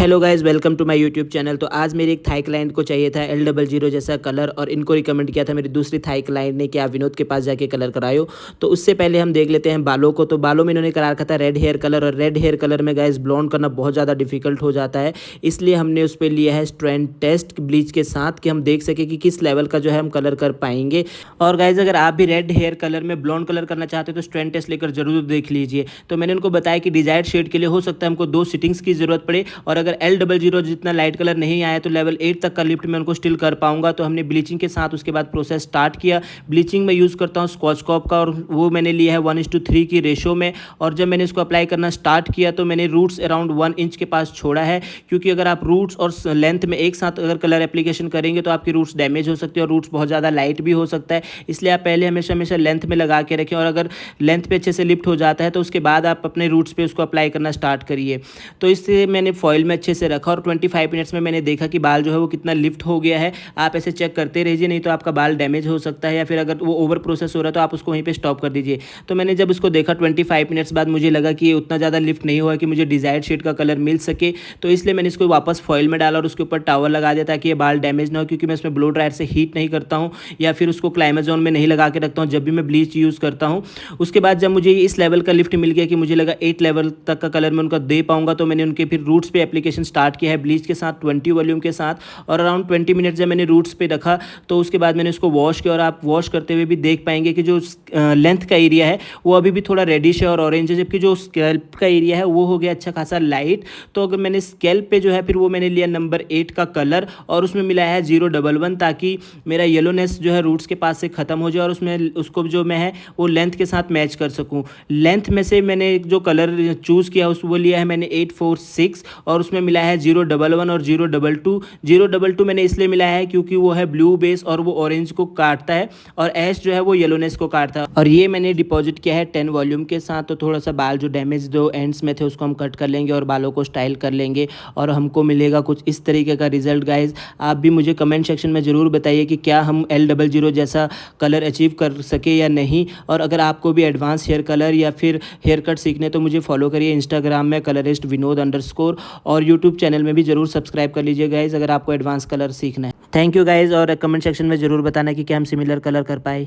Hello guys, welcome to my YouTube channel. तो आज मेरी एक थाई क्लाइंट को चाहिए था L00 जैसा कलर, और इनको रिकमेंड किया था मेरी दूसरी थाई क्लाइंट ने कि आप विनोद के पास जाके कलर करायो। तो उससे पहले हम देख लेते हैं बालों को। तो बालों में इन्होंने करा रखा था रेड हेयर कलर, और रेड हेयर कलर में गाइस ब्लॉन्ड करना बहुत ज़्यादा डिफिकल्ट हो जाता है। इसलिए हमने उस पर लिया है स्ट्रैंड टेस्ट ब्लीच के साथ कि हम देख सके कि किस लेवल का जो है हम कलर कर पाएंगे। और गाइज अगर आप भी रेड हेयर कलर में ब्लॉन्ड कलर करना चाहते हो तो स्ट्रैंड टेस्ट लेकर जरूर देख लीजिए। तो मैंने उनको बताया कि डिजायर्ड शेड के लिए हो सकता है हमको 2 सिटिंग्स की जरूरत पड़े, और अगर L00 जितना लाइट कलर नहीं आया तो लेवल 8 तक का लिफ्ट मैं उनको स्टिल कर पाऊंगा। तो हमने ब्लीचिंग के साथ उसके बाद प्रोसेस स्टार्ट किया। ब्लीचिंग में यूज़ करता हूँ स्कॉचकॉप का, और वो मैंने लिया है 1:3 की रेशो में। और जब मैंने इसको अप्लाई करना स्टार्ट किया तो मैंने रूट्स अराउंड 1 इंच के पास छोड़ा है, क्योंकि अगर आप रूट्स और लेंथ में एक साथ अगर कलर एप्लीकेशन करेंगे तो आपकी रूट्स डैमेज हो सकती है, और रूट्स बहुत ज़्यादा लाइट भी हो सकता है। इसलिए आप पहले हमेशा हमेशा लेंथ में लगा के रखें, और अगर लेंथ पे अच्छे से लिफ्ट हो जाता है तो उसके बाद आप अपने रूट्स पे उसको अप्लाई करना स्टार्ट करिए। तो इससे मैंने फॉइल में अच्छे से रखा, और 25 मिनट्स में मैंने देखा कि बाल जो है वो कितना लिफ्ट हो गया है। आप ऐसे चेक करते रहिए, नहीं तो आपका बाल डैमेज हो सकता है, या फिर अगर वो ओवर प्रोसेस हो रहा है तो आप उसको वहीं पे स्टॉप कर दीजिए। तो मैंने जब उसको देखा 25 मिनट्स बाद मुझे लगा कि ये उतना ज़्यादा लिफ्ट नहीं हुआ कि मुझे डिजायर्ड शेड का कलर मिल सके। तो इसलिए मैंने इसको वापस फॉइल में डाला और उसके ऊपर टॉवल लगा दिया ताकि ये बाल डैमेज ना हो, क्योंकि मैं इसमें ब्लो ड्रायर से हीट नहीं करता हूँ, या फिर उसको क्लाइमेजोन में नहीं लगा के रखता हूँ जब भी मैं ब्लीच यूज़ करता हूँ। उसके बाद जब मुझे इस लेवल का लिफ्ट मिल गया कि मुझे लगा 8 लेवल तक का कलर मैं उनका दे पाऊंगा, तो मैंने उनके फिर रूट्स पे एप्लीकेशन स्टार्ट किया है ब्लीच के साथ 20 वॉल्यूम के साथ। और अराउंड 20 मिनट जब मैंने रूट्स पे रखा तो उसके बाद मैंने उसको वॉश किया, और आप वॉश करते हुए भी देख पाएंगे कि जो लेंथ का एरिया है वो अभी भी थोड़ा रेडिश है और ऑरेंज है, जबकि जो स्कैल्प का एरिया है वो हो गया अच्छा खासा लाइट। तो अगर मैंने स्कैल्प पे जो है फिर वो मैंने लिया नंबर 8 का कलर, और उसमें मिला है 011, ताकि मेरा येलोनेस जो है रूट्स के पास से ख़त्म हो जाए, और उसमें उसको जो मैं है वो लेंथ के साथ मैच कर सकूँ। लेंथ में से मैंने जो कलर चूज़ किया उस वो लिया है मैंने 846, और उसमें मिला है 011 और 022। 022 मैंने इसलिए मिला है क्योंकि वो है ब्लू बेस और वो ऑरेंज को काटता है, और ऐश जो है वो येलोनेस को काटता है। और ये मैंने डिपॉजिट किया है 10 वॉल्यूम के साथ। तो थोड़ा सा बाल जो डैमेज दो एंड्स में थे उसको हम कट कर लेंगे और बालों को स्टाइल कर लेंगे, और हमको मिलेगा कुछ इस तरीके का रिजल्ट। गाइज आप भी मुझे कमेंट सेक्शन में ज़रूर बताइए कि क्या हम L00 जैसा कलर अचीव कर सके या नहीं। और अगर आपको भी एडवांस हेयर कलर या फिर हेयर कट सीखने तो मुझे फॉलो करिए इंस्टाग्राम में कलरिस्ट विनोद _, और यूट्यूब चैनल में भी ज़रूर सब्सक्राइब कर लीजिए गाइज अगर आपको एडवांस कलर सीखना है। थैंक यू गाइज, और कमेंट सेक्शन में ज़रूर बताना कि क्या हम सिमिलर कलर कर पाए।